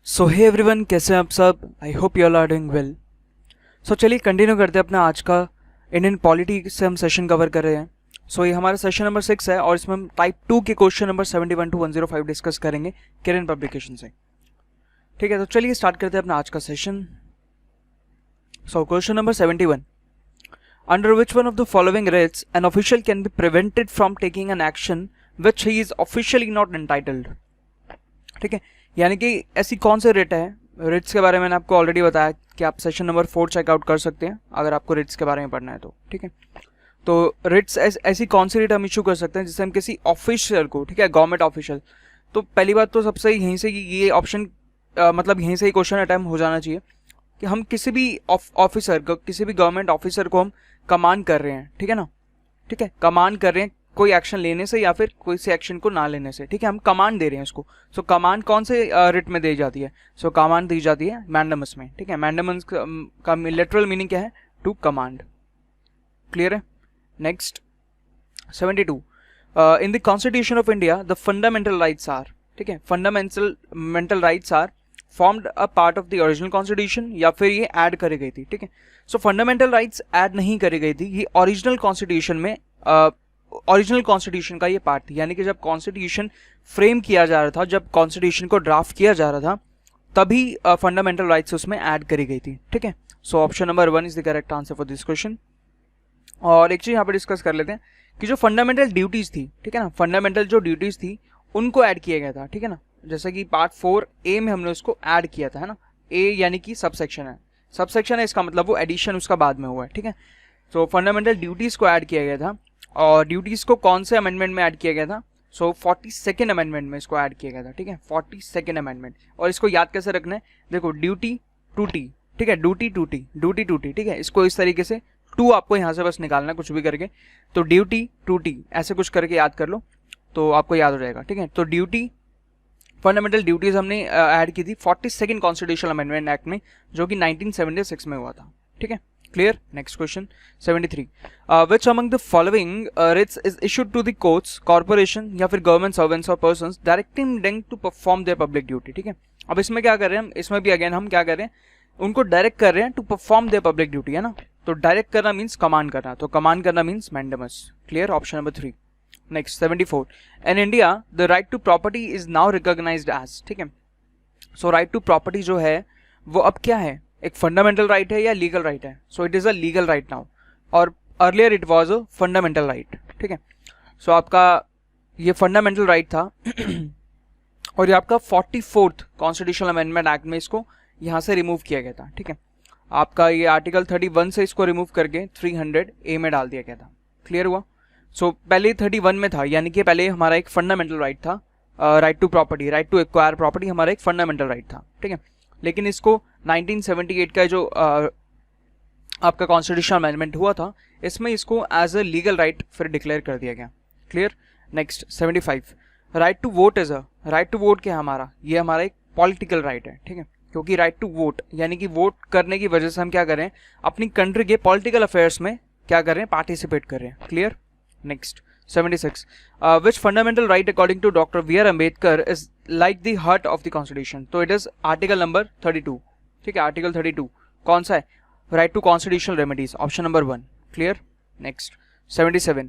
सो hey everyone, कैसे हैं आप सब? I hope you all are doing well. So चलिए कंटिन्यू करते हैं अपना आज का इंडियन पॉलिटी से हम सेशन कवर कर रहे हैं। सो ये हमारा सेशन नंबर 6 है और इसमें हम टाइप 2 के क्वेश्चन नंबर 71 टू 105 डिस्कस करेंगे किरण पब्लिकेशन से। ठीक है, तो चलिए स्टार्ट करते हैं अपना आज का session. So question number 71, under which one of the following rates an official can be prevented from taking an action which he is officially not entitled. ठीक है, यानी कि ऐसी कौन से रेट है, रेट्स के बारे में मैंने आपको ऑलरेडी बताया कि आप सेशन नंबर 4 चेकआउट कर सकते हैं अगर आपको रेट्स के बारे में पढ़ना है तो। ठीक है, तो रेट्स ऐसी कौन सी रेट हम इशू कर सकते हैं जिससे हम किसी ऑफिशियल को, ठीक है, गवर्नमेंट ऑफिशियल, तो पहली बात तो सबसे यहीं से ये ऑप्शन मतलब यहीं से ही क्वेश्चन अटैम्प्ट हो जाना चाहिए कि हम किसी भी ऑफिसर को, किसी भी गवर्नमेंट ऑफिसर को हम कमांड कर रहे हैं। ठीक है ना, ठीक है, कमांड कर रहे हैं कोई एक्शन लेने से या फिर कोई से एक्शन को ना लेने से। ठीक है, हम कमांड दे रहे हैं उसको। सो कमांड कौन से रिट में दी जाती है? सो कमांड दी जाती है मैंडेमस में। ठीक है, मैंडेमस का लिटरल मीनिंग क्या है? To command. क्लियर है? Next 72, in the constitution of India the fundamental rights are, ठीक है, fundamental rights are formed a part of the original constitution, या फिर ये ऐड करी गई थी। ठीक है, सो फंडामेंटल राइट्स ऐड नहीं करी गई थी, ये ओरिजिनल कॉन्स्टिट्यूशन में ओरिजिनल कॉन्स्टिट्यूशन का ये पार्ट थी। यानी कि जब कॉन्स्टिट्यूशन फ्रेम किया जा रहा था, जब कॉन्स्टिट्यूशन को ड्राफ्ट किया जा रहा था, तभी फंडामेंटल राइट्स उसमें ऐड करी गई थी। ठीक है, so option number 1 is the correct answer for this question. और एक चीज यहाँ पे डिस्कस कर लेते हैं कि जो फंडामेंटल ड्यूटीज थी, ठीक है ना, फंडामेंटल जो ड्यूटीज थी उनको ऐड किया गया था। ठीक है ना, जैसे कि पार्ट 4A में हमने उसको ऐड किया था, है ना। ए यानी कि सबसेक्शन है, सबसेक्शन है, इसका मतलब वो एडिशन उसका बाद में हुआ है। ठीक है, तो फंडामेंटल ड्यूटीज को ऐड किया गया था। और ड्यूटीज को कौन से अमेंडमेंट में ऐड किया गया था? सो 42nd अमेंडमेंट में इसको ऐड किया गया था। ठीक है, 42nd अमेंडमेंट। और इसको याद कैसे रखना है? देखो, ड्यूटी टू टी, ठीक है, duty to T, duty to T, ठीक है, इसको इस तरीके से टू आपको यहाँ से बस निकालना है कुछ भी करके, तो ड्यूटी टू टी ऐसे कुछ करके याद कर लो तो आपको याद हो जाएगा। ठीक है, तो ड्यूटी, फंडामेंटल ड्यूटीज हमने ऐड की थी 42nd कॉन्स्टिट्यूशनल अमेंडमेंट एक्ट में, जो कि 1976 में हुआ था। ठीक है, clear. Next question 73, which among the following writs is issued to the courts, corporation या फिर गवर्नमेंट सर्वेंट्स और persons directing them to perform their public duty. ठीक है, अब इसमें क्या कर रहे हैं हम? इसमें भी अगेन हम क्या कर रहे हैं? उनको डायरेक्ट कर रहे हैं to perform their public duty, है ना। तो डायरेक्ट करना मीन्स कमांड करना, तो कमांड करना means mandamus. Clear, option number 3। Next 74, in India the right to property is now recognized as, ठीक है, सो राइट टू प्रॉपर्टी जो है वो अब क्या है? एक फंडामेंटल राइट है या लीगल राइट है? So it is a legal right now, और earlier it was a fundamental right. ठीक है, सो आपका ये फंडामेंटल राइट था और ये आपका 44th कॉन्स्टिट्यूशनल अमेंडमेंट एक्ट में इसको यहाँ से रिमूव किया गया था। ठीक है, आपका ये आर्टिकल 31 से इसको रिमूव करके 300A में डाल दिया गया था। क्लियर हुआ? सो पहले 31 में था, यानी कि पहले हमारा एक फंडामेंटल राइट था, right to property, right to acquire property हमारा एक फंडामेंटल राइट था। ठीक है, लेकिन इसको 1978 का जो आपका कॉन्स्टिट्यूशनल अमेंडमेंट हुआ था, इसमें इसको एज अ लीगल राइट फिर डिक्लेयर कर दिया गया। Clear. Next 75, right to vote is a, right to vote क्या है हमारा? ये हमारा एक पॉलिटिकल राइट है। ठीक है, क्योंकि राइट टू वोट यानी कि वोट करने की वजह से हम क्या कर रहे हैं? अपनी कंट्री के पॉलिटिकल अफेयर्स में क्या कर रहे हैं? पार्टिसिपेट कर रहे हैं। Clear. Next 76, which fundamental right according to Dr. V.R. Ambedkar is like the heart of the constitution? तो it is article number 32। ठीक है, article 32 कौन सा है? right to constitutional remedies, option number 1। clear। next 77,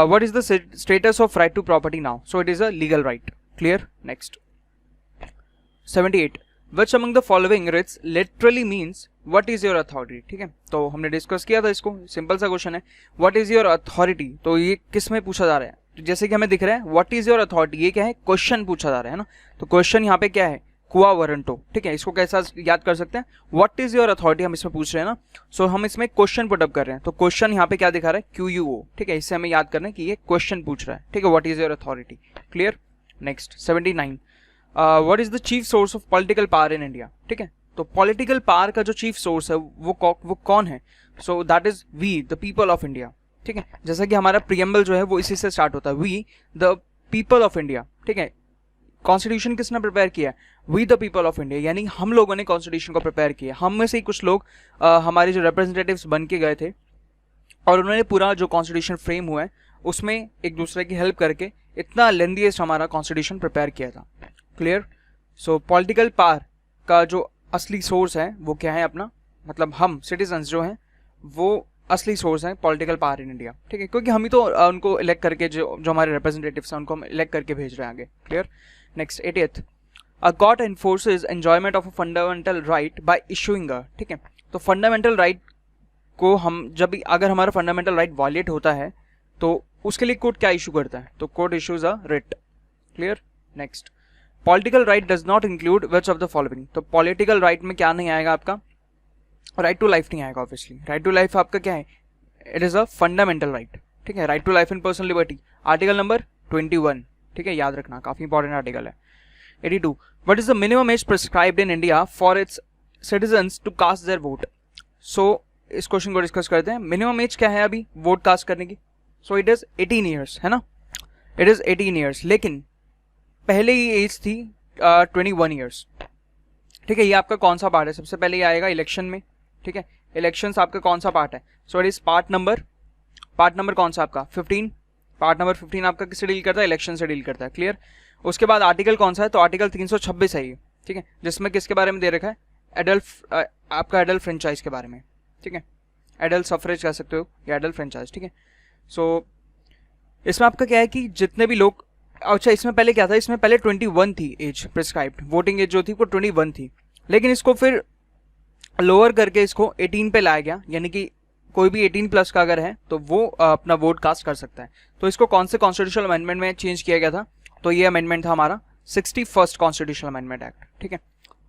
what is the status of right to property now? so it is a legal right। clear। next 78, which among the following writs literally means what is your authority? ठीक है, तो हमने discuss किया था इसको, simple सा question है, what is your authority? तो ये किस में पूछा जा रहा है? तो जैसे कि हमें दिख रहा है what is your authority, ये क्या है? क्वेश्चन पूछा जा रहा है ना, तो क्वेश्चन यहाँ पे क्या है? क्वा वरंटो। ठीक है, इसको कैसा याद कर सकते हैं? what is your authority हम इसमें पूछ रहे हैं ना, सो हम इसमें क्वेश्चन पुटअप कर रहे हैं, तो क्वेश्चन यहाँ पे क्या दिखा रहा है? QUO। ठीक है, इससे हमें याद करना है कि ये क्वेश्चन पूछ रहा है। ठीक है, what is your authority। Clear. Next 79, what is the chief source of political power in India? ठीक है, तो पॉलिटिकल पावर का जो चीफ सोर्स है वो कौन है? So that is we the people of India. ठीक है, जैसा कि हमारा प्रीएम्बल जो है वो इसी से स्टार्ट होता है, we the people of India. ठीक है, कॉन्स्टिट्यूशन किसने प्रिपेयर किया? We the people of India, यानी हम लोगों ने कॉन्स्टिट्यूशन को प्रिपेयर किया। हम में से ही कुछ लोग हमारे जो रिप्रेजेंटेटिव्स बन के गए थे और उन्होंने पूरा जो कॉन्स्टिट्यूशन फ्रेम हुआ है उसमें एक दूसरे की हेल्प करके इतना लेंथीएस्ट हमारा कॉन्स्टिट्यूशन प्रिपेयर किया था। क्लियर। सो पॉलिटिकल पावर का जो असली सोर्स है वो क्या है अपना, मतलब हम सिटीजन्स जो हैं वो असली सोर्स हैं पॉलिटिकल पावर इन इंडिया, ठीक है, क्योंकि हम ही तो उनको इलेक्ट करके जो जो हमारे रिप्रेजेंटेटिव्स हैं उनको हम इलेक्ट करके भेज रहे हैं आगे। Clear. Next 88th, a court enforces enjoyment of a fundamental right by issuing a, ठीक है, तो फंडामेंटल राइट को हम जब भी अगर हमारा फंडामेंटल राइट वायलेट होता है तो उसके लिए कोर्ट क्या इशू करता है, तो court issues a writ. Clear. Next, political right does not include which of the following, तो पॉलिटिकल राइट में क्या नहीं आएगा आपका, राइट टू लाइफ नहीं आएगा ऑब्वियसली। राइट टू लाइफ आपका क्या है, it is a fundamental right, ठीक है, right to life and personal liberty, article number 21, ठीक है, याद रखना काफी इंपॉर्टेंट आर्टिकल है। 82, what is the minimum age prescribed in India for its citizens to cast their vote. So इस question को डिस्कस करते हैं। मिनिमम एज क्या है अभी वोट कास्ट करने की, सो इट इज 18 ईयर्स, है ना, इट इज 18 ईयर्स, लेकिन पहले ही एज थी 21 ईयर्स, ठीक है। ये आपका कौन सा पार्ट है, सबसे पहले ये आएगा इलेक्शन में, ठीक है, इलेक्शंस आपका कौन सा पार्ट है, so it is part number कौन सा आपका 15, पार्ट नंबर 15 आपका किससे डील करता है, इलेक्शन से डील करता है। क्लियर। उसके बाद आर्टिकल कौन सा है, तो आर्टिकल 326 है ये, ठीक है, जिसमें किसके बारे में दे रखा है, एडल्ट आपका एडल्ट फ्रेंचाइज के बारे में, ठीक है, एडल्ट सफरेज कह सकते हो या एडल्ट फ्रेंचाइज, ठीक है। सो इसमें आपका क्या है कि जितने भी लोग, अच्छा इसमें पहले क्या था, इसमें पहले 21 थी एज प्रिस्क्राइब्ड, वोटिंग एज जो थी वो 21 थी, लेकिन इसको फिर लोअर करके इसको 18 पे लाया गया, यानी कि कोई भी 18 प्लस का अगर है तो वो अपना वोट कास्ट कर सकता है। तो इसको कौन से कॉन्स्टिट्यूशनल अमेंडमेंट में चेंज किया गया था, तो ये अमेंडमेंट था हमारा 61st कॉन्स्टिट्यूशनल अमेंडमेंट एक्ट, ठीक है।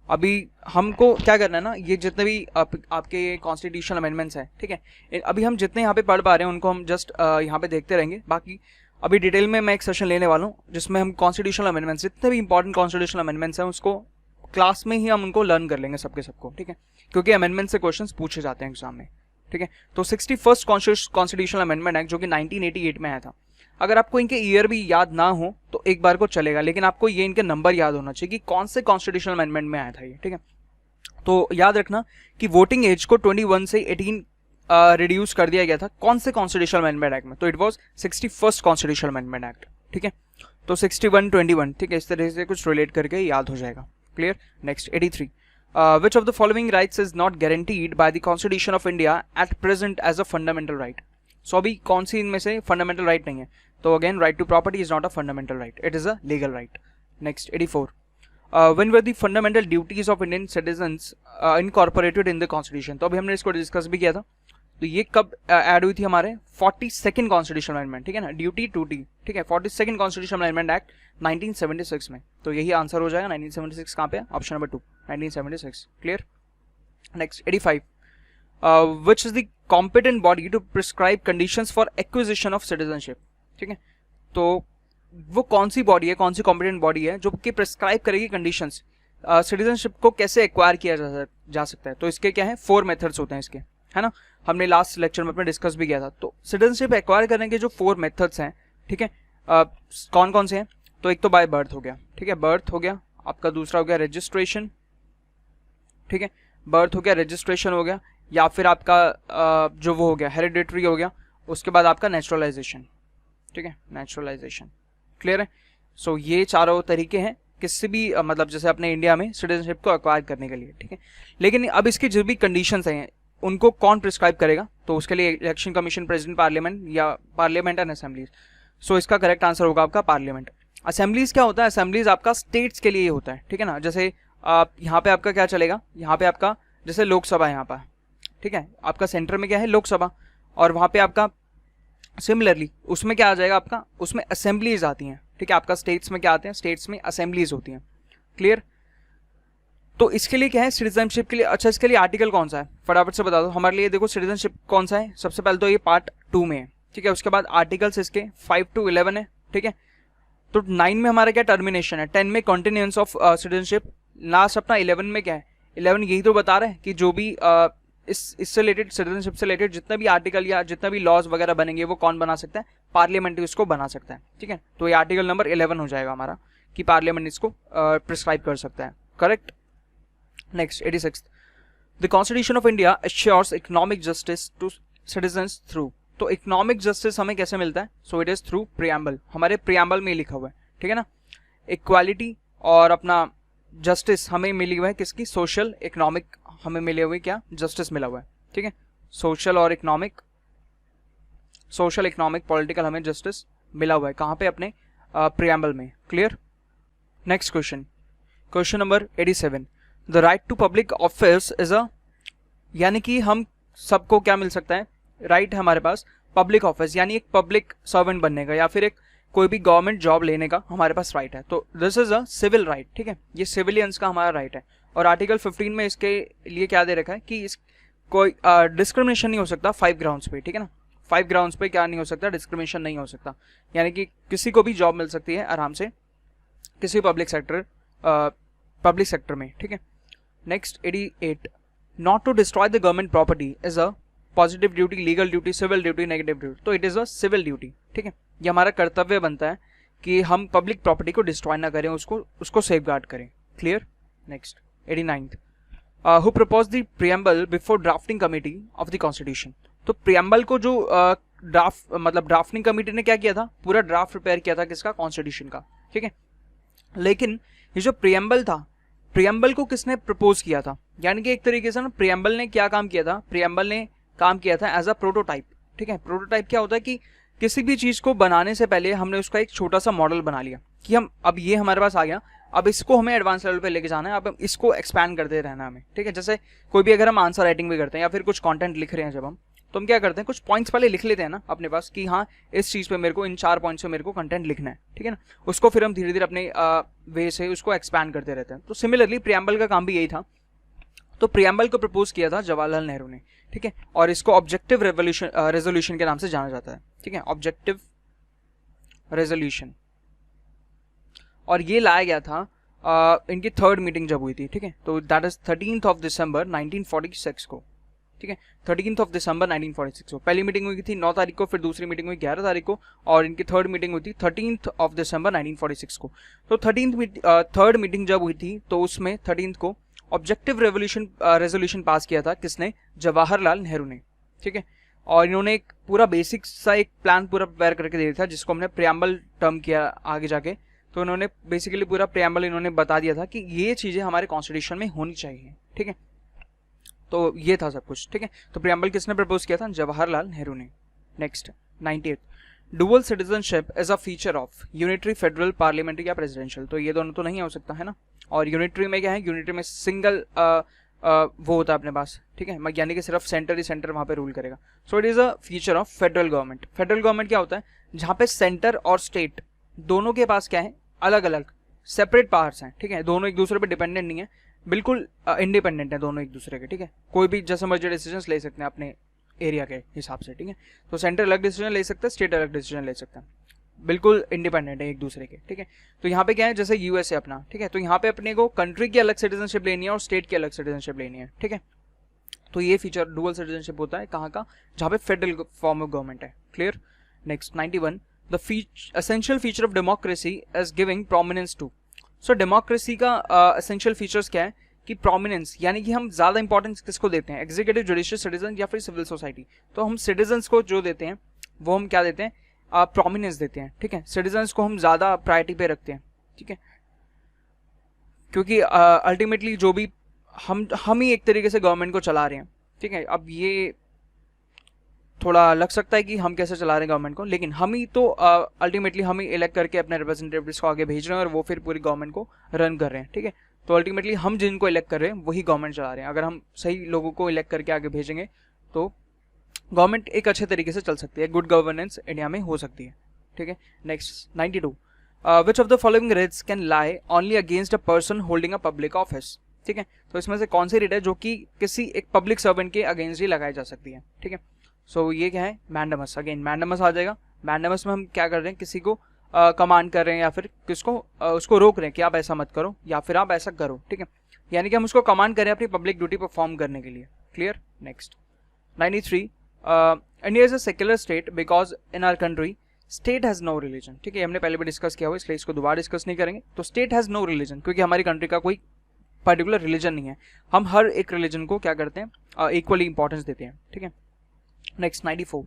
अभी हमको क्या करना है ना, ये जितने भी आपके कॉन्स्टिट्यूशनल अमेंडमेंट्स हैं, ठीक है, अभी हम जितने यहाँ पे पढ़ पा रहे हैं उनको हम जस्ट यहाँ पे देखते रहेंगे, बाकी अभी डिटेल में मैं एक सेशन लेने वाला हूँ जिसमें हम कॉन्स्टिट्यूशनल अमेंडमेंट्स जितने भी इंपॉर्टेंट कॉन्स्टिट्यूशनल अमेंडमेंट्स हैं उसको क्लास में ही हम उनको लर्न कर लेंगे सबको, ठीक है, क्योंकि अमेंडमेंट से क्वेश्चंस पूछे जाते हैं एग्जाम में, ठीक है। तो 61st कॉन्स्टिट्यूशनल अमेंडमेंट एक्ट जो कि 1988 में आया था, अगर आपको इनके ईयर भी याद ना हो तो एक बार को चलेगा, लेकिन आपको ये इनके नंबर याद होना चाहिए कि कौन से कॉन्स्टिट्यूशनल अमेंडमेंट में आया था ये, ठीक है। तो याद रखना कि वोटिंग एज को 21 से 18 रिड्यूस कर दिया गया था, कौन से कॉन्स्टिट्यूशनल अमेंडमेंट एक्ट में, तो it was 61st constitutional amendment act, ठीक है। तो 61, 21, ठीक है, इस तरह से कुछ रिलेट करके याद हो जाएगा। Clear. Next 83, which of the following rights is not guaranteed by the Constitution of India at present as a fundamental right? So अभी कौन सी इनमें से फंडामेंटल राइट नहीं है, तो again right to property is not a fundamental right, it is a legal right. Next 84, when were the fundamental duties of Indian citizens incorporated in the Constitution? तो अभी हमने इसको डिस्कस भी किया था, तो ये कब ऐड हुई थी हमारे 42nd कॉन्स्टिट्यूशनल अमेंडमेंट, ठीक है ना, ड्यूटी टू टी, ठीक है, 42nd कॉन्स्टिट्यूशनल अमेंडमेंट एक्ट 1976 में, तो यही आंसर हो जाएगा 1976 कहाँ पे, option number 2 1976। Clear. Next 85, which is the competent body to prescribe conditions for acquisition of citizenship, ठीक है, तो वो कौन सी बॉडी है, कौन सी कॉम्पिटेंट बॉडी है जो कि प्रिस्क्राइब करेगी कंडीशंस सिटीजनशिप को कैसे एक्वायर किया जा सकता है। तो इसके क्या है 4 मेथड्स होते हैं इसके, है ना, हमने लास्ट लेक्चर में अपने डिस्कस भी किया था। तो सिटीजनशिप एक्वायर करने के जो 4 मेथड्स हैं, ठीक है, कौन कौन से हैं, तो एक तो बाय बर्थ हो गया, ठीक है, बर्थ हो गया आपका, दूसरा हो गया रजिस्ट्रेशन, ठीक है, बर्थ हो गया, रजिस्ट्रेशन हो गया, या फिर आपका जो वो हो गया हेरिडिटरी हो गया, उसके बाद आपका नेचुरलाइजेशन, ठीक है, नेचुरलाइजेशन। क्लियर है। सो ये चारों तरीके हैं किसी भी मतलब जैसे अपने इंडिया में सिटीजनशिप को एक्वायर करने के लिए, ठीक है। लेकिन अब इसकी जो भी कंडीशंस हैं उनको कौन प्रिस्क्राइब करेगा, तो उसके लिए इलेक्शन कमीशन, प्रेसिडेंट, पार्लियामेंट या पार्लियामेंट एंड असेंबलीज। सो इसका करेक्ट आंसर होगा आपका पार्लियामेंट। असेंबलीज क्या होता है, असेंबलीज आपका स्टेट्स के लिए होता है, ठीक है ना, जैसे यहाँ पे आपका क्या चलेगा, यहाँ पे आपका जैसे लोकसभा यहाँ पर, ठीक है, आपका सेंटर में क्या है लोकसभा, और वहाँ पे आपका सिमिलरली उसमें क्या आ जाएगा आपका, उसमें असेंबलीज आती हैं, ठीक है, आपका स्टेट्स में क्या आते हैं, स्टेट्स में असेंबलीज होती हैं। क्लियर। तो इसके लिए क्या है सिटीजनशिप के लिए, अच्छा इसके लिए आर्टिकल कौन सा है फटाफट से बता दो हमारे लिए। देखो सिटीजनशिप कौन सा है, सबसे पहले तो ये पार्ट 2 में है, ठीक है, उसके बाद आर्टिकल्स इसके 5 to 11 है, ठीक है। तो 9 में हमारा क्या टर्मिनेशन है, 10 में कंटिन्यूएंस ऑफ सिटीजनशिप, लास्ट अपना 11 में क्या है, 11 यही तो बता रहे हैं कि जो भी इससे रिलेटेड सिटीजनशिप से रिलेटेड जितने भी आर्टिकल या जितना भी लॉज वगैरह बनेंगे वो कौन बना सकता है, पार्लियामेंट इसको बना सकता है, ठीक है। तो ये आर्टिकल नंबर 11 हो जाएगा हमारा कि पार्लियामेंट इसको प्रिस्क्राइब कर सकता है। Correct. Next 86, the constitution of India assures economic justice to citizens through, तो इकोनॉमिक जस्टिस हमें कैसे मिलता है, so it is through preamble, हमारे प्रियम्बल में लिखा हुआ है, ठीक है ना, इक्वालिटी और अपना जस्टिस हमें मिली हुआ है किसकी, सोशल इकोनॉमिक हमें मिले हुए क्या, जस्टिस मिला हुआ है, ठीक है। सोशल और इकोनॉमिक, सोशल इकोनॉमिक पॉलिटिकल हमें जस्टिस मिला हुआ है कहाँ पे, अपने प्रियम्बल में। Clear. Next question, question number 87, the right to public office is a, यानी कि हम सबको क्या मिल सकता है, राइट है हमारे पास पब्लिक ऑफिस, यानी एक पब्लिक सर्वेंट बनने का या फिर एक कोई भी गवर्नमेंट जॉब लेने का हमारे पास राइट है। तो this is a civil right, ठीक है, ये सिविलियंस का हमारा राइट है। और आर्टिकल 15 में इसके लिए क्या दे रखा है कि इस कोई डिस्क्रिमिनेशन नहीं हो सकता 5 ग्राउंड्स पे, ठीक है ना। 5 ग्राउंड्स पे क्या नहीं हो सकता, डिस्क्रिमिनेशन नहीं हो सकता, यानी कि किसी को भी जॉब मिल सकती है आराम से किसी पब्लिक सेक्टर में, ठीक है। Next 88, not to destroy the government property is a positive duty, legal duty, civil duty, negative duty. तो it is a civil duty, ठीक है। ये हमारा कर्तव्य बनता है कि हम पब्लिक प्रॉपर्टी को डिस्ट्रॉय ना करें, उसको सेफगार्ड करें। Clear. Next 89, who propose the preamble before drafting committee of the constitution. तो प्रियम्बल को जो ड्राफ्टिंग कमिटी ने क्या किया था, पूरा ड्राफ्ट प्रिपेयर किया था किसका, कॉन्स्टिट्यूशन का, ठीक है। लेकिन ये जो प्रियम्बल था, प्रियम्बल को किसने प्रपोज किया था, यानी कि एक तरीके से ना प्रियम्बल ने क्या काम किया था, प्रियम्बल ने काम किया था एज अ प्रोटोटाइप, ठीक है। प्रोटोटाइप क्या होता है कि किसी भी चीज को बनाने से पहले हमने उसका एक छोटा सा मॉडल बना लिया कि हम अब ये हमारे पास आ गया, अब इसको हमें एडवांस लेवल पे लेके जाना है, अब इसको एक्सपैंड करते रहना हमें, ठीक है। जैसे कोई भी अगर हम आंसर राइटिंग भी करते हैं या फिर कुछ कंटेंट लिख रहे हैं जब हम, तो हम क्या करते हैं, कुछ पॉइंट्स पहले लिख लेते हैं ना अपने पास कि हाँ इस चीज पे मेरे को इन 4 पॉइंट्स पे मेरे को कंटेंट लिखना है, ठीक है ना। उसको फिर हम धीरे धीरे अपने वे से उसको एक्सपैंड करते रहते हैं। तो सिमिलरली प्रियम्बल का काम भी यही था। तो प्रियम्बल को प्रपोज किया था जवाहरलाल नेहरू ने, ठीक है। और इसको ऑब्जेक्टिव रेजोल्यूशन के नाम से जाना जाता है, ठीक है, ऑब्जेक्टिव रेजोल्यूशन। और ये लाया गया था इनकी 3rd मीटिंग जब हुई थी, ठीक है। तो दैट इज 13 दिसंबर 1946 को, ठीक है, 13 दिसंबर 1946 को पहली मीटिंग हुई थी 9 तारीख को, फिर दूसरी मीटिंग हुई 11 तारीख को, और इनकी 3rd मीटिंग हुई थी 13 दिसंबर 1946 को। तो 3rd मीटिंग जब हुई थी तो उसमें 13 को ऑब्जेक्टिव रेजोल्यूशन पास किया था किसने, जवाहरलाल नेहरू ने, ठीक है। और इन्होंने एक पूरा बेसिक सा एक प्लान पूरा प्रिपेयर करके दिया था जिसको हमने प्रियम्बल टर्म किया आगे जाके। तो इन्होंने बेसिकली पूरा प्रियम्बल इन्होंने बता दिया था कि ये चीजें हमारे कॉन्स्टिट्यूशन में होनी चाहिए, ठीक है। तो ये था सब कुछ, ठीक है। तो प्रियम्बल किसने प्रपोज किया था, जवाहरलाल नेहरू ने। Next 98, dual citizenship as a feature of unitary, federal, parliamentary या प्रेसिडेंशियल। तो ये दोनों तो नहीं हो सकता है ना। और यूनिटरी में क्या है, यूनिटरी में सिंगल वो होता है अपने पास, ठीक है, यानी कि सिर्फ सेंटर ही सेंटर वहां पे रूल करेगा। सो it is a feature of federal government. Federal government क्या होता है, जहां पे सेंटर और स्टेट दोनों के पास क्या है, अलग अलग सेपरेट पावर्स हैं, ठीक है। दोनों एक दूसरे पे डिपेंडेंट नहीं है, बिल्कुल इंडिपेंडेंट है दोनों एक दूसरे के, ठीक है। कोई भी जैसे मर्जी डिसीजन ले सकते हैं अपने एरिया के हिसाब से, ठीक है। तो सेंटर अलग डिसीजन ले सकता है, स्टेट अलग डिसीजन ले सकता है, बिल्कुल इंडिपेंडेंट है एक दूसरे के, ठीक है। तो यहाँ पे क्या है, जैसे यूएसए अपना, ठीक है, तो यहाँ पे अपने को कंट्री की अलग सिटीजनशिप लेनी है और स्टेट की अलग सिटीजनशिप लेनी है, ठीक है। तो ये फीचर डुअल सिटीजनशिप होता है कहाँ का, जहाँ पे फेडरल फॉर्म ऑफ गवर्नमेंट है। Clear. Next 91, the essential feature of democracy is giving prominence to. So democracy का एसेंशियल फीचर्स क्या है कि प्रोमिनेंस, यानी कि हम ज्यादा इंपॉर्टेंस किसको देते हैं, एग्जीक्यूटिव, जुडिशियल, सिटीजन या फिर सिविल सोसाइटी। तो हम सिटीजन्स को जो देते हैं वो हम क्या देते हैं, प्रोमिनेंस देते हैं, ठीक है। सिटीजन्स को हम ज्यादा प्रायोरिटी पे रखते हैं, ठीक है, क्योंकि अल्टीमेटली जो भी हम ही एक तरीके से गवर्नमेंट को चला रहे हैं, ठीक है। अब ये थोड़ा लग सकता है कि हम कैसे चला रहे हैं गवर्नमेंट को, लेकिन हम ही तो अल्टीमेटली हम ही इलेक्ट करके अपने रिप्रेजेंटेटिव्स को आगे भेज रहे हैं और वो फिर पूरी गवर्नमेंट को रन कर रहे हैं, ठीक है। तो अल्टीमेटली हम जिनको इलेक्ट कर रहे हैं वही गवर्नमेंट चला रहे हैं। अगर हम सही लोगों को इलेक्ट करके आगे भेजेंगे तो गवर्नमेंट एक अच्छे तरीके से चल सकती है, गुड गवर्नेंस इंडिया में हो सकती है, ठीक है। Next 92, which of the following writs can lie only against a person holding a public office, ठीक है। तो इसमें से कौन सी रिट है जो कि किसी एक पब्लिक सर्वेंट के अगेंस्ट ही लगाई जा सकती है, ठीक है। सो ये क्या है, मैंडामस। अगेन मैंडामस आ जाएगा। मैंडामस में हम क्या कर रहे हैं, किसी को कमांड कर रहे हैं या फिर किसको उसको रोक रहे हैं कि आप ऐसा मत करो या फिर आप ऐसा करो, ठीक है। यानी कि हम उसको कमांड कर रहे हैं अपनी पब्लिक ड्यूटी परफॉर्म करने के लिए। Clear. Next 93, India is a secular state because in our country state has no religion, ठीक है। हमने पहले भी डिस्कस किया हुआ, इसलिए इसको दोबारा डिस्कस नहीं करेंगे। तो स्टेट हैज नो रिलीजन, क्योंकि हमारी कंट्री का कोई पर्टिकुलर रिलीजन नहीं है, हम हर एक रिलीजन को क्या करते हैं, इक्वली इंपॉर्टेंस देते हैं, ठीक है। Next 94,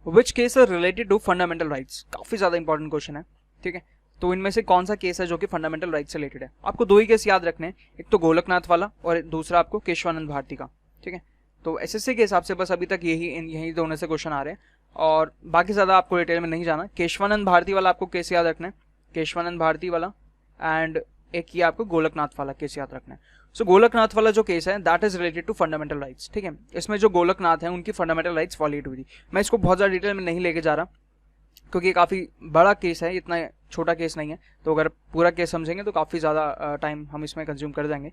which case are related to fundamental rights. काफी ज्यादा इंपॉर्टेंट क्वेश्चन है, ठीक है। तो इनमें से कौन सा केस है जो कि फंडामेंटल राइट से रिलेटेड है? आपको दो ही केस याद रखने हैं, एक तो गोलकनाथ वाला और दूसरा आपको केशवानंद भारती का, ठीक है। तो एसएससी के हिसाब से बस अभी तक यही दोनों से क्वेश्चन आ रहे हैं और बाकी ज़्यादा आपको डिटेल में नहीं जाना। केशवानंद भारती वाला आपको केस याद रखना है, केशवानंद भारती वाला, एंड एक ये आपको गोलकनाथ वाला केस याद रखना है। सो गोलकनाथ वाला जो केस है that is related to fundamental rights, ठीक है। इसमें जो गोलकनाथ है उनकी फंडामेंटल राइट्स वॉलिएट हुई थी। मैं इसको बहुत ज़्यादा डिटेल में नहीं लेके जा रहा क्योंकि ये काफ़ी बड़ा केस है, इतना छोटा केस नहीं है, तो अगर पूरा केस समझेंगे तो काफ़ी ज़्यादा टाइम हम इसमें कंज्यूम कर देंगे,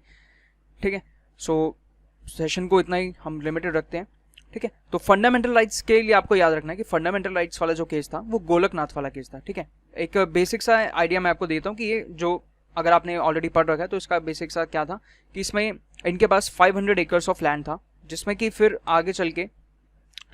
ठीक है। सो सेशन को इतना ही हम लिमिटेड रखते हैं, ठीक है। तो फंडामेंटल राइट्स के लिए आपको याद रखना है कि फंडामेंटल राइट्स वाला जो केस था वो गोलकनाथ वाला केस था, ठीक है। एक बेसिक सा आइडिया मैं आपको देता हूँ कि ये जो अगर आपने ऑलरेडी पढ़ रखा है तो इसका बेसिक सा क्या था कि इसमें इनके पास 500 एकर्स ऑफ लैंड था, जिसमें कि फिर आगे चल के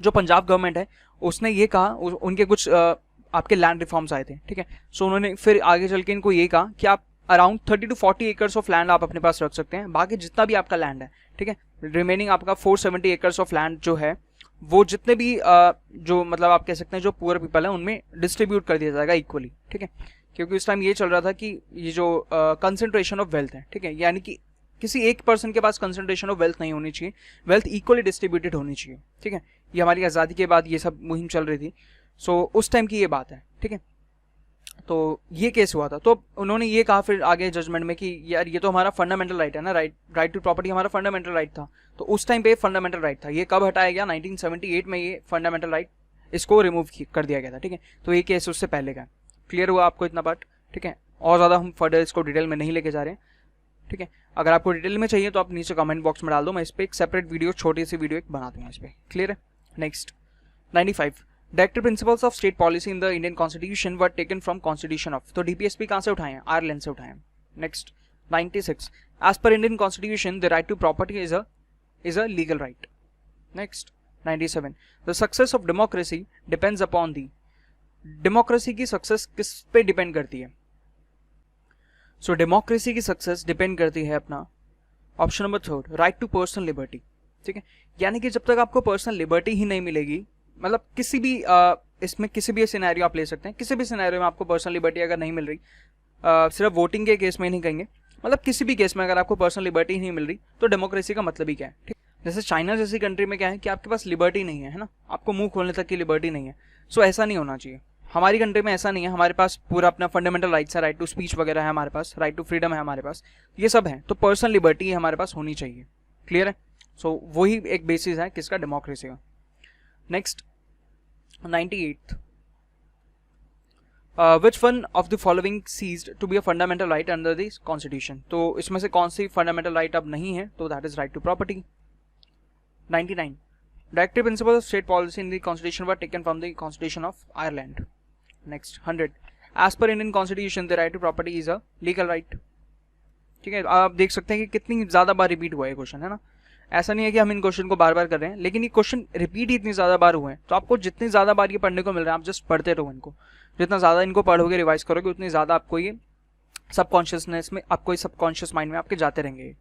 जो पंजाब गवर्नमेंट है उसने ये कहा, उनके कुछ आपके लैंड रिफॉर्म्स आए थे, ठीक है। सो उन्होंने फिर आगे चल के इनको ये कहा कि आप around 30 to 40 acres of land आप अपने पास रख सकते हैं, बाकी जितना भी आपका लैंड है, ठीक है, रिमेनिंग आपका 470 एकर्स ऑफ लैंड जो है वो जितने भी जो मतलब आप कह सकते हैं जो पुअर पीपल है उनमें डिस्ट्रीब्यूट कर दिया जाएगा इक्वली, ठीक है। क्योंकि उस टाइम ये चल रहा था कि ये जो कंसंट्रेशन ऑफ वेल्थ है, ठीक है, यानी कि किसी एक पर्सन के पास कंसंट्रेशन ऑफ वेल्थ नहीं होनी चाहिए, वेल्थ इक्वली डिस्ट्रीब्यूटेड होनी चाहिए, ठीक है। ये हमारी आज़ादी के बाद ये सब मुहिम चल रही थी, सो उस टाइम की ये बात है, ठीक है। तो ये केस हुआ था, तो उन्होंने ये कहा फिर आगे जजमेंट में कि यार ये तो हमारा फंडामेंटल राइट है ना, राइट टू प्रॉपर्टी हमारा फंडामेंटल राइट था। तो उस टाइम पे फंडामेंटल राइट था, ये कब हटाया गया? 1978 में ये फंडामेंटल राइट इसको रिमूव कर दिया गया था, ठीक है। तो ये केस उससे पहले का। क्लियर हुआ आपको इतना पार्ट, ठीक है। और ज़्यादा हम फर्दर इसको डिटेल में नहीं लेके जा रहे हैं, ठीक है। अगर आपको डिटेल में चाहिए तो आप नीचे कमेंट बॉक्स में डाल दो, मैं इस पर एक सेपरेट वीडियो, छोटी सी वीडियो एक बना दूंगा इस पर। क्लियर है। Next 95 directive principles of state policy in the Indian constitution were taken from constitution of, तो डीपीएसपी कहाँ से उठाए हैं? आयरलैंड से उठाए हैं। Next 96 as per Indian constitution the right to property is a legal right. Next 97 the success of democracy depends upon the, democracy की success किस पे डिपेंड करती है? सो डेमोक्रेसी की सक्सेस डिपेंड करती है अपना option number 3 right to personal liberty, ठीक है। यानी कि जब तक आपको पर्सनल लिबर्टी ही नहीं मिलेगी, मतलब किसी भी इसमें किसी भी सिनेरियो आप ले सकते हैं, किसी भी सिनेरियो में आपको पर्सनल लिबर्टी अगर नहीं मिल रही, सिर्फ वोटिंग के केस में नहीं कहेंगे, मतलब किसी भी केस में अगर आपको पर्सनल लिबर्टी ही नहीं मिल रही तो डेमोक्रेसी का मतलब ही क्या है, ठीक। जैसे चाइना जैसी कंट्री में क्या है कि आपके पास लिबर्टी नहीं है ना, आपको मुंह खोलने तक की लिबर्टी नहीं है। सो ऐसा नहीं होना चाहिए, हमारी कंट्री में ऐसा नहीं है, हमारे पास पूरा अपना फंडामेंटल राइट्स है, राइट टू स्पीच वगैरह है हमारे पास, राइट टू फ्रीडम है हमारे पास, ये सब है। तो पर्सनल लिबर्टी हमारे पास होनी चाहिए। क्लियर है। सो वही एक बेसिस है किसका? डेमोक्रेसी का। Next 98 which one of the following ceased to be a fundamental right under the constitution, तो इसमें से कौन सी फंडामेंटल राइट अब नहीं है? तो that is right to property. 99 directive principles of state policy in the constitution were taken from the constitution of Ireland. Next 100 as per Indian constitution the right to property is a legal right, ठीक है। आप देख सकते हैं कि कितनी ज़्यादा बार repeat हुआ है क्वेश्चन, है ना। ऐसा नहीं है कि हम इन क्वेश्चन को बार बार कर रहे हैं, लेकिन ये क्वेश्चन रिपीट ही इतनी ज़्यादा बार हुए हैं, तो आपको जितनी ज़्यादा बार ये पढ़ने को मिल रहा है आप जस्ट पढ़ते रहो इनको, जितना ज़्यादा इनको पढ़ोगे रिवाइज करोगे उतनी ज़्यादा आपको ये सबकॉन्शियसनेस में, आपको ये सबकॉन्शियस माइंड में आपके जाते रहेंगे।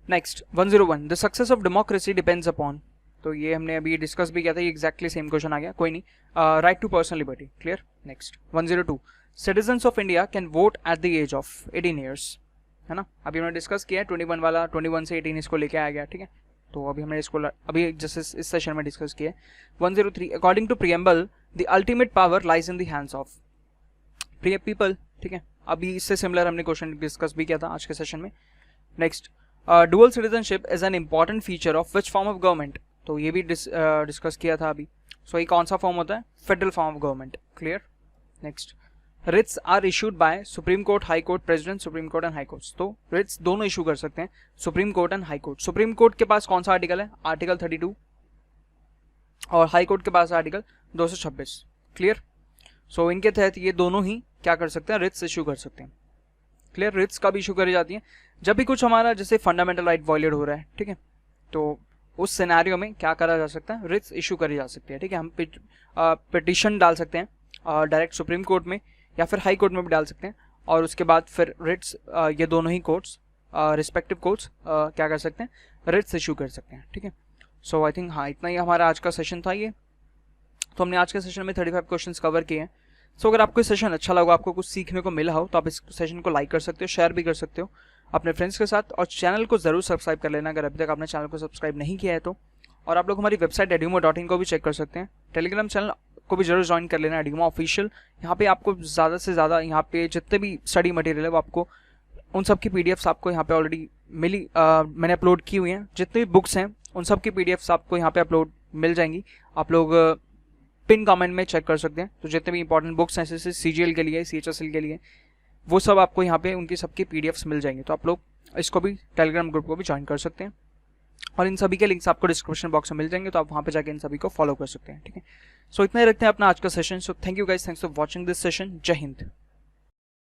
Next 101 the success of democracy depends upon, तो ये हमने अभी डिस्कस भी किया था, ये एक्जैक्टली सेम क्वेश्चन आ गया, कोई नहीं। Right to personal liberty. Clear. Next 102 citizens of India can vote at the age of 18 years, है ना। अभी हमने डिस्कस किया 21 वाला, 21 से 18 इसको लेके आ गया, ठीक है। तो अभी हमने इसको अभी जैसे इस सेशन में डिस्कस किया। 103 according to preamble the ultimate power lies in the hands of people, ठीक है। अभी इससे सिमिलर हमने क्वेश्चन डिस्कस भी किया था आज के सेशन में। Next dual citizenship is an important feature of which form of government, तो ये भी डिस्कस किया था अभी। सो ये कौन सा फॉर्म होता है? Federal form of government. Clear. Next writs are issued by supreme court, high court, president, supreme court and high court, तो रिट्स दोनों इशू कर सकते हैं, supreme court and high court. Supreme court के पास कौन सा आर्टिकल है? आर्टिकल 32, और हाई कोर्ट के पास आर्टिकल 226। क्लियर। सो इनके तहत ये दोनों ही क्या कर सकते हैं? रिट्स इशू कर सकते हैं। क्लियर। रिट्स कब इशू करी जाती है? जब भी कुछ हमारा जैसे फंडामेंटल राइट वायलेट हो रहा है, ठीक है, तो उस सिनेरियो में क्या करा जा सकता है? रिट्स इशू करी जा सकती है, ठीक है। हम पिटिशन डाल सकते हैं डायरेक्ट सुप्रीम कोर्ट में या फिर हाई कोर्ट में भी डाल सकते हैं, और उसके बाद फिर रिट्स ये दोनों ही कोर्ट्स रिस्पेक्टिव कोर्ट्स क्या कर सकते हैं? रिट्स इशू कर सकते हैं, ठीक है। सो आई थिंक हाँ इतना ही हमारा आज का सेशन था ये। तो हमने आज के सेशन में 35 क्वेश्चंस कवर किए हैं। सो अगर आपको सेशन अच्छा लगा, आपको कुछ सीखने को मिला हो, तो आप इस सेशन को लाइक कर सकते हो, शेयर भी कर सकते हो अपने फ्रेंड्स के साथ, और चैनल को जरूर सब्सक्राइब कर लेना अगर अभी तक आपने चैनल को सब्सक्राइब नहीं किया है तो। और आप लोग हमारी वेबसाइट edumo.in को भी चेक कर सकते हैं। टेलीग्राम चैनल को भी जरूर ज्वाइन कर लेना, एड्यूमो ऑफिशियल। यहाँ पे आपको ज़्यादा से ज़्यादा यहाँ पे जितने भी स्टडी मटेरियल है वो आपको उन सब की पीडीएफ्स आपको यहाँ पे ऑलरेडी मिली, मैंने अपलोड की हुई हैं। जितनी भी बुक्स हैं उन सब की पीडीएफ्स आपको यहाँ पे अपलोड मिल जाएंगी। आप लोग पिन कमेंट में चेक कर सकते हैं। तो जितने भी इंपॉर्टेंट बुक्स हैं जैसे सीजीएल के लिए, सीएचएसएल के लिए, वो सब आपको यहाँ पे उनकी सबकी पीडीएफ्स मिल जाएंगे। तो आप लोग इसको भी, टेलीग्राम ग्रुप को भी ज्वाइन कर सकते हैं, और इन सभी के लिंक्स आपको डिस्क्रिप्शन बॉक्स में मिल जाएंगे, तो आप वहाँ पे जाके इन सभी को फॉलो कर सकते हैं। ठीक है, सो इतना ही रखते हैं अपना आज का session. So thank you guys, thanks for watching this session. जय हिंद।